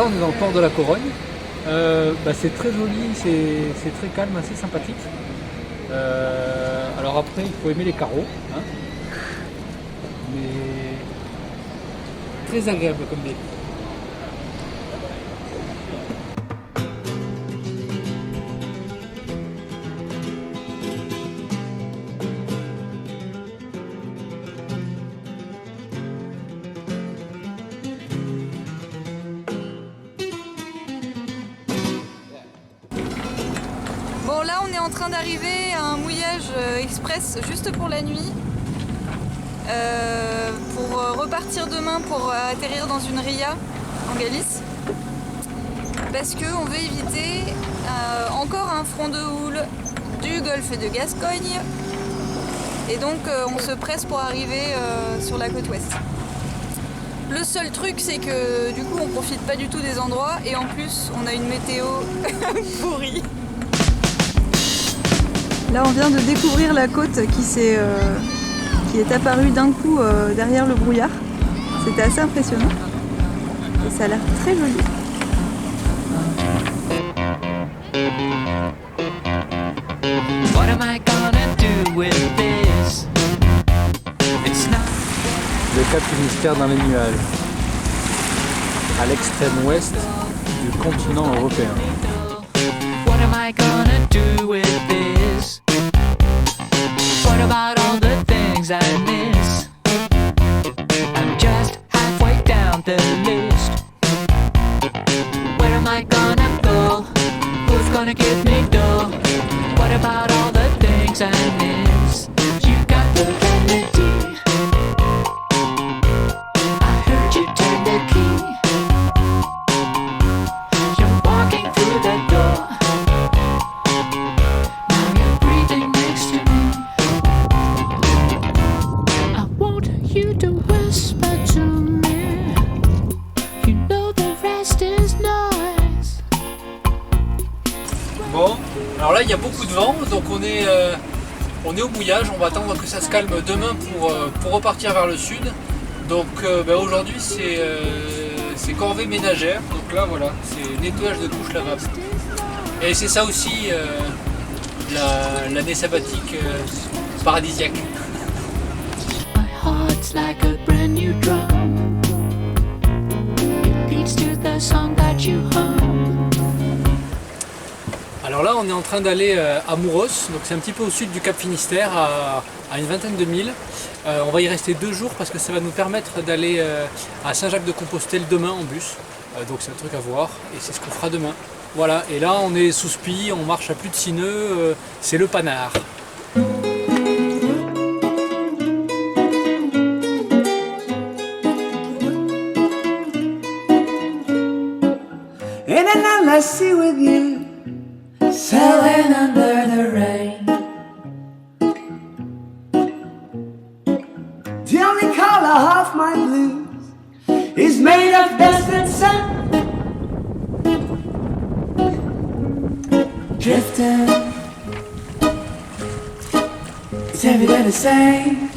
on est dans le port de la Corogne. C'est très joli, c'est très calme, assez sympathique. Alors après, il faut aimer les carreaux, hein, mais très agréable comme ville. Bon, là on est en train d'arriver à un mouillage express juste pour la nuit, pour repartir demain pour atterrir dans une ria en Galice, parce qu'on veut éviter encore un front de houle du golfe de Gascogne, et donc on se presse pour arriver sur la côte ouest. Le seul truc, c'est que du coup on profite pas du tout des endroits, et en plus on a une météo pourrie. Là on vient de découvrir la côte qui est apparue d'un coup derrière le brouillard. C'était assez impressionnant et ça a l'air très joli. Le Cap Finistère dans les nuages, à l'extrême ouest du continent européen. What am I gonna do with this? What about all the things I miss? I'm just halfway down the list. Where am I gonna go? Who's gonna give me dough? What about all the things I miss? You got the remedy. I heard you turn the key. You're walking through the door. Bon, alors là il y a beaucoup de vent, donc on est au mouillage, on va attendre que ça se calme demain pour repartir vers le sud. Donc aujourd'hui c'est corvée ménagère, donc là voilà, c'est nettoyage de couches lavables. Et c'est ça aussi l'année sabbatique paradisiaque. My heart's like a brand new drum. It beats to the song that you hum. Alors là on est en train d'aller à Mouros, donc c'est un petit peu au sud du Cap Finistère, à une vingtaine de milles. On va y rester 2 jours parce que ça va nous permettre d'aller à Saint-Jacques-de-Compostelle demain en bus. Donc c'est un truc à voir et c'est ce qu'on fera demain. Voilà, et là on est sous spi, on marche à plus de 6 nœuds, c'est le panard. In an endless sea with you, sailing under the rain. The only color of my blues is made of dust and sun. Drifting, it's every day the same.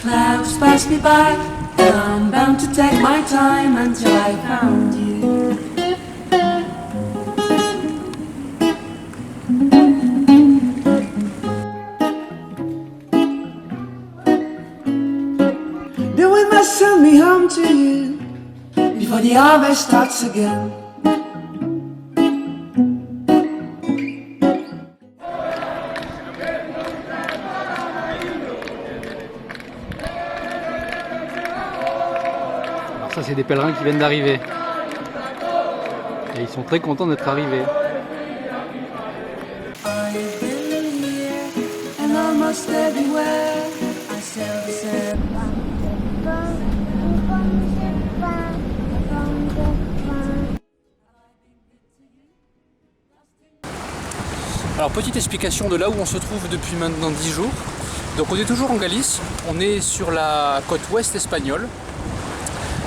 Clouds pass me by, and I'm bound to take my time until I found you. Then we must send me home to you before the harvest starts again. Alors ça c'est des pèlerins qui viennent d'arriver. Et ils sont très contents d'être arrivés. I've been here and almost everywhere I still said Alors petite explication de là où on se trouve depuis maintenant 10 jours. Donc on est toujours en Galice, on est sur la côte ouest espagnole,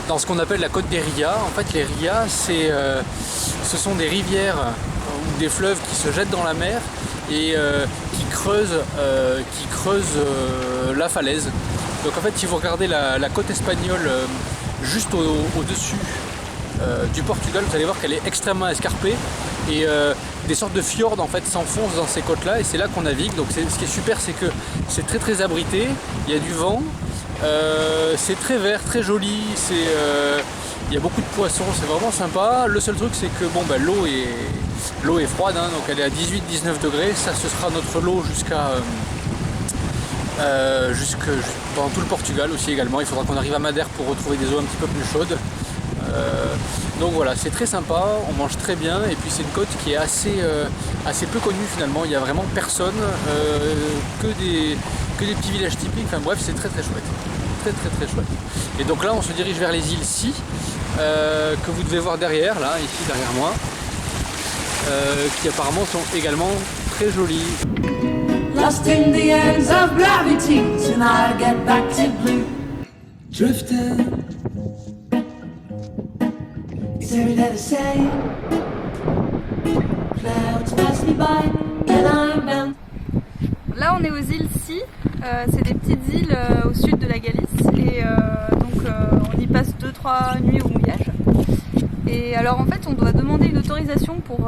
dans ce qu'on appelle la côte des Rias. En fait les Rias ce sont des rivières ou des fleuves qui se jettent dans la mer et qui creusent la falaise. Donc en fait si vous regardez la côte espagnole juste au-dessus du Portugal. Vous allez voir qu'elle est extrêmement escarpée et des sortes de fjords en fait s'enfoncent dans ces côtes là et c'est là qu'on navigue. Donc ce qui est super, c'est que c'est très abrité, il y a du vent, c'est très vert, très joli, il y a beaucoup de poissons, c'est vraiment sympa. Le seul truc c'est que bon, l'eau est froide, hein, donc elle est à 18-19 degrés, ça ce sera notre lot dans tout le Portugal aussi également. Il faudra qu'on arrive à Madère pour retrouver des eaux un petit peu plus chaudes. Donc voilà, c'est très sympa, on mange très bien et puis c'est une côte qui est assez peu connue finalement. Il n'y a vraiment personne, que des petits villages typiques. Enfin bref, c'est très chouette, très chouette. Et donc là, on se dirige vers les îles Si que vous devez voir derrière, là, ici derrière moi, qui apparemment sont également très jolies. Lost in the ends of gravity, soon I'll get back to blue. Drifting. Is every day the same? Clouds pass me by, and I'm bound. Là on est aux îles Si, c'est des petites îles au sud de la Galice et donc on y passe 2-3 nuits au mouillage. Et alors en fait on doit demander une autorisation pour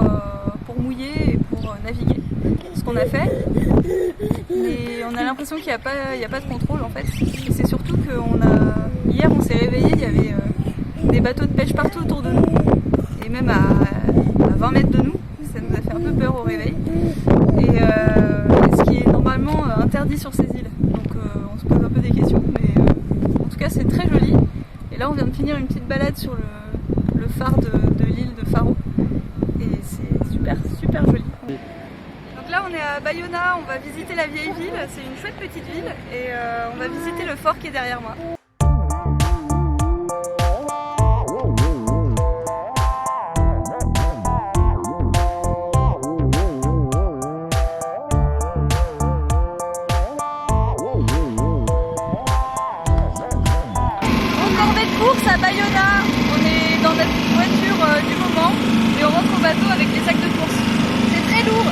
mouiller et pour naviguer, ce qu'on a fait. Mais on a l'impression qu'il n'y a pas de contrôle en fait. Et c'est surtout que hier on s'est réveillé, il y avait des bateaux de pêche partout autour de nous et même à 20 mètres de nous. Ça nous a fait un peu peur au réveil. Et ce qui est normalement interdit sur ces îles. Donc on se pose un peu des questions, mais en tout cas c'est très joli. Et là on vient de finir une petite balade sur le phare de l'île de Faro. Et c'est super joli. Donc là on est à Bayona, on va visiter la vieille ville, c'est une chouette petite ville et on va visiter le fort qui est derrière moi. À Bayona, on est dans notre voiture du moment et on rentre au bateau avec des sacs de course. C'est très lourd.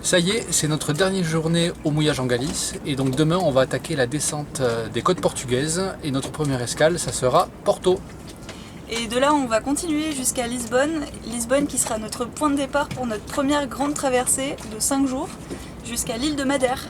Ça y est, c'est notre dernière journée au mouillage en Galice et donc demain on va attaquer la descente des côtes portugaises et notre première escale ça sera Porto. Et de là, on va continuer jusqu'à Lisbonne. Lisbonne qui sera notre point de départ pour notre première grande traversée de 5 jours jusqu'à l'île de Madère.